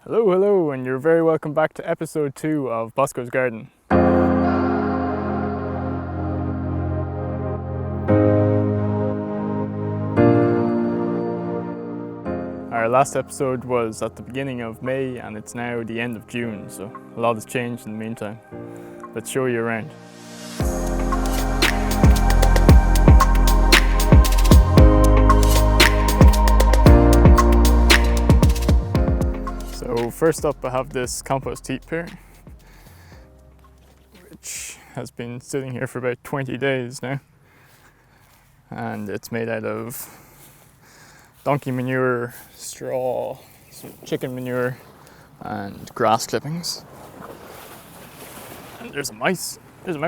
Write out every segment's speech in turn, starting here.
Hello, and you're very welcome back to episode 2 of Bosco's Garden. Our last episode was at the beginning of May, and it's now the end of June, so a lot has changed in the meantime. Let's show you around. So first up I have this compost heap here, which has been sitting here for about 20 days now. And it's made out of donkey manure, straw, some chicken manure and grass clippings. And there's a mouse. It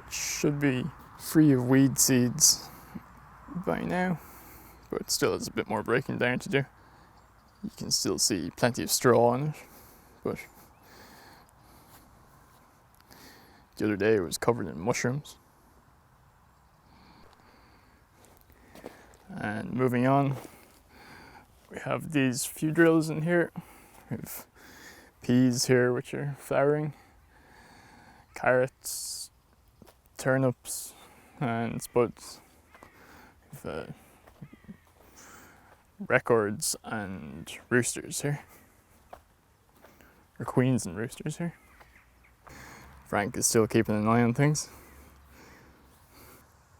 should be free of weed seeds by now, but it still has a bit more breaking down to do. You can still see plenty of straw on it, but the other day it was covered in mushrooms. And moving on, we have these few drills in here. We have peas here which are flowering, carrots, turnips and spuds. We have records and roosters here, or queens and roosters here. Frank is still keeping an eye on things.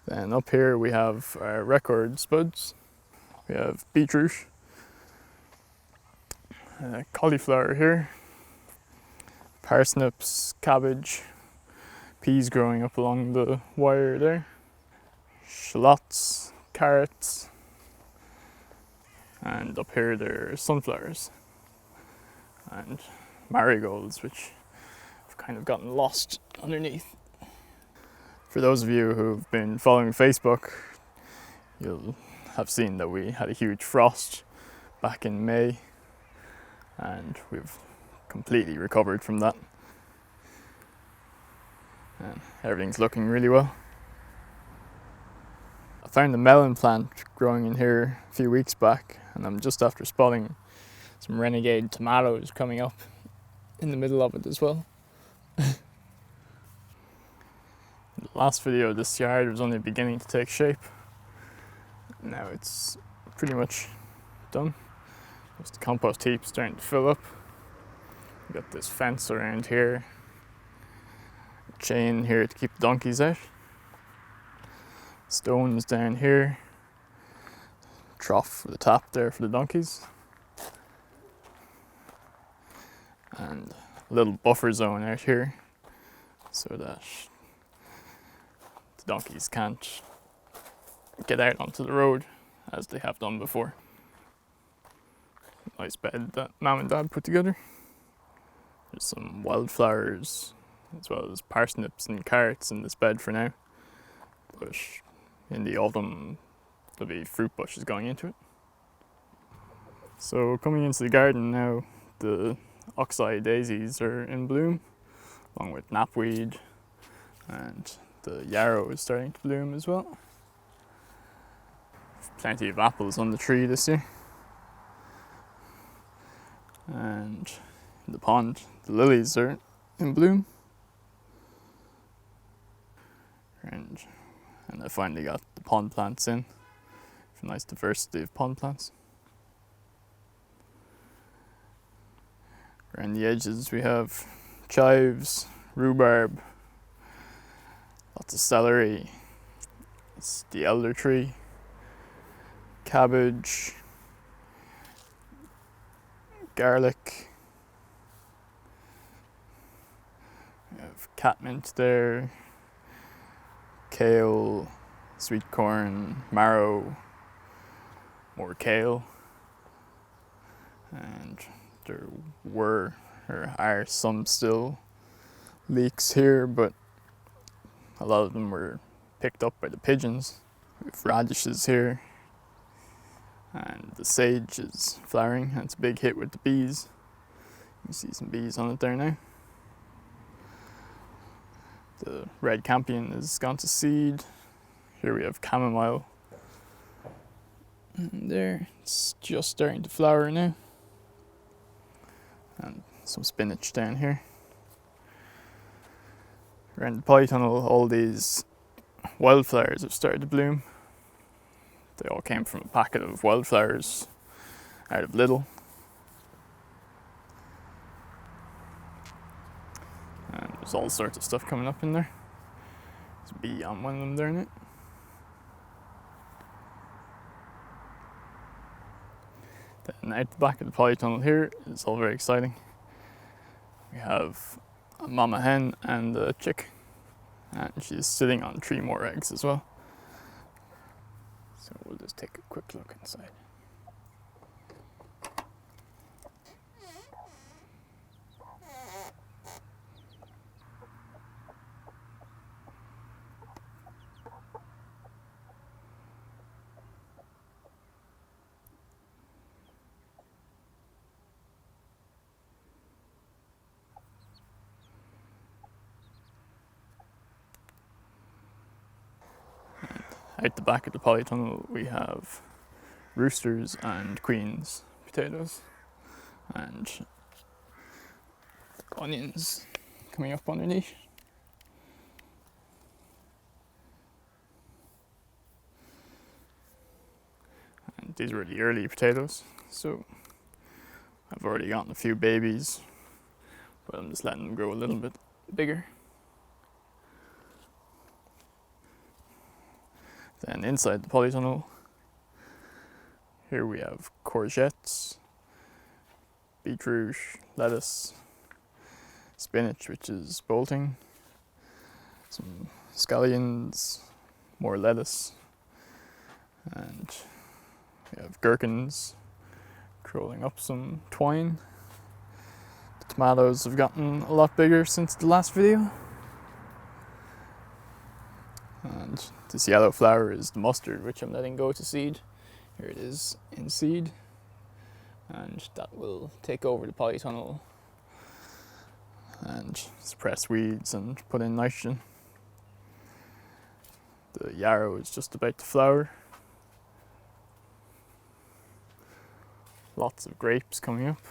Then up here we have our record spuds. We have beetroot, cauliflower here, parsnips, cabbage, peas growing up along the wire there, shallots, carrots, and up here there are sunflowers and marigolds, which have kind of gotten lost underneath. For those of you who've been following Facebook, you'll have seen that we had a huge frost back in May, and we've completely recovered from that. And everything's looking really well. I found a melon plant growing in here a few weeks back, and I'm just after spotting some renegade tomatoes coming up in the middle of it as well. The last video, this yard was only beginning to take shape. Now it's pretty much done. Just the compost heap starting to fill up. We've got this fence around here, a chain here to keep the donkeys out, stones down here, trough for the tap there for the donkeys, and a little buffer zone out here so that the donkeys can't get out onto the road as they have done before. Nice bed that Mum and Dad put together. There's some wildflowers as well as parsnips and carrots in this bed for now, but in the autumn there'll be fruit bushes going into it. So coming into the garden now, the oxeye daisies are in bloom, along with knapweed, and the yarrow is starting to bloom as well. Plenty of apples on the tree this year. And in the pond, the lilies are in bloom. And I finally got the pond plants in. A nice diversity of pond plants. Around the edges we have chives, rhubarb, lots of celery. It's the elder tree, cabbage, garlic. We have catmint there, kale, sweet corn, marrow, more kale, and there are some still leeks here, but a lot of them were picked up by the pigeons. We have radishes here, and the sage is flowering, and it's a big hit with the bees. You can see some bees on it there now. The red campion has gone to seed. Here we have chamomile. And there, it's just starting to flower now. And some spinach down here. Around the polytunnel, all these wildflowers have started to bloom. They all came from a packet of wildflowers out of Lidl. And there's all sorts of stuff coming up in there. There's a bee on one of them there in it. Then out the back of the polytunnel here, it's all very exciting. We have a mama hen and a chick, and she's sitting on 3 more eggs as well. So we'll just take a quick look inside. Out the back of the polytunnel we have roosters and queens potatoes and onions coming up underneath. And these were the early potatoes, so I've already gotten a few babies, but I'm just letting them grow a little bit bigger. Then inside the polytunnel, here we have courgettes, beetroot, lettuce, spinach, which is bolting, some scallions, more lettuce, and we have gherkins crawling up some twine. The tomatoes have gotten a lot bigger since the last video. And this yellow flower is the mustard, which I'm letting go to seed. Here it is in seed, and that will take over the polytunnel and suppress weeds and put in nitrogen. The yarrow is just about to flower. Lots of grapes coming up.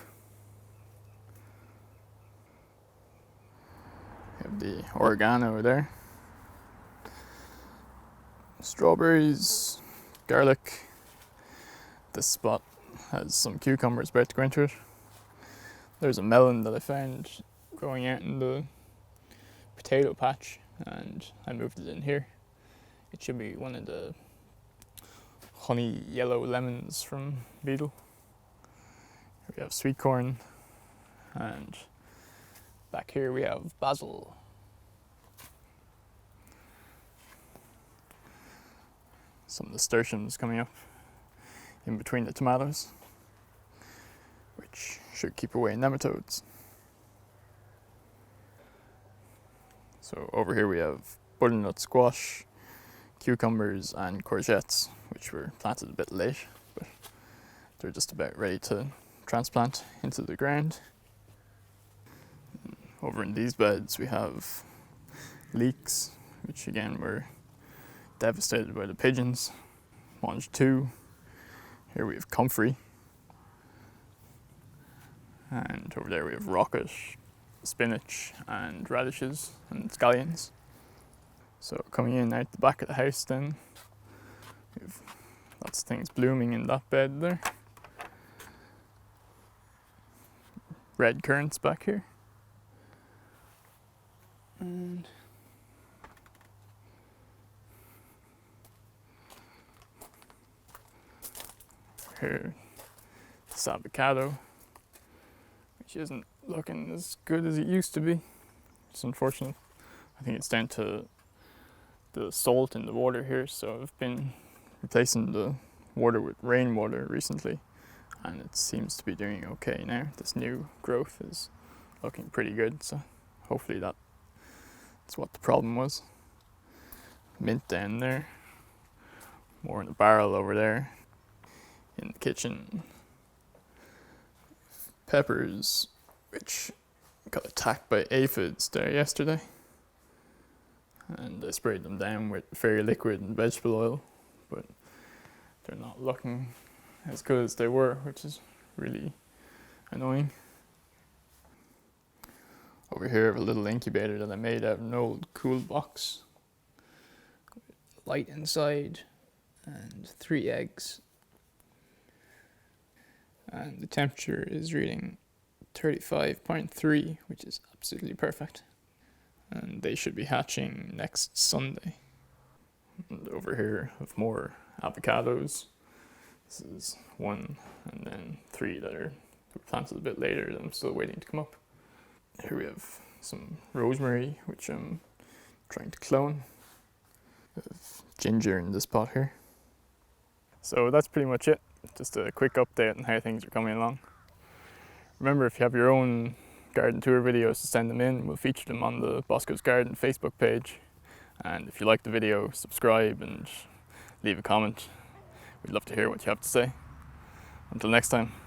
We have the oregano there. Strawberries, garlic. This spot has some cucumbers about to go into it. There's a melon that I found growing out in the potato patch, and I moved it in here. It should be one of the honey yellow lemons from Beetle. We have sweet corn, and back here we have basil. Some nasturtiums coming up in between the tomatoes, which should keep away nematodes. So over here we have butternut squash, cucumbers and courgettes, which were planted a bit late, but they're just about ready to transplant into the ground. Over in these beds we have leeks, which again were devastated by the pigeons. Mange 2. Here we have comfrey. And over there we have rocket, spinach and radishes and scallions. So coming in out the back of the house then, we have lots of things blooming in that bed there. Red currants back here. And here, this avocado, which isn't looking as good as it used to be. It's unfortunate. I think it's down to the salt in the water here, so I've been replacing the water with rainwater recently, and it seems to be doing okay now. This new growth is looking pretty good, so hopefully that's what the problem was. Mint down there, more in the barrel over there. In the kitchen, peppers, which got attacked by aphids there yesterday, and I sprayed them down with fairy liquid and vegetable oil, but they're not looking as good as they were, which is really annoying. Over here I have a little incubator that I made out of an old cool box. Light inside and 3 eggs. And the temperature is reading 35.3, which is absolutely perfect. And they should be hatching next Sunday. And over here I have more avocados. This is 1, and then 3 that are planted a bit later that I'm still waiting to come up. Here we have some rosemary, which I'm trying to clone. We have ginger in this pot here. So that's pretty much it. Just a quick update on how things are coming along. Remember, if you have your own garden tour videos, to send them in. We'll feature them on the Bosco's Garden Facebook page. And if you like the video, subscribe and leave a comment. We'd love to hear what you have to say. Until next time.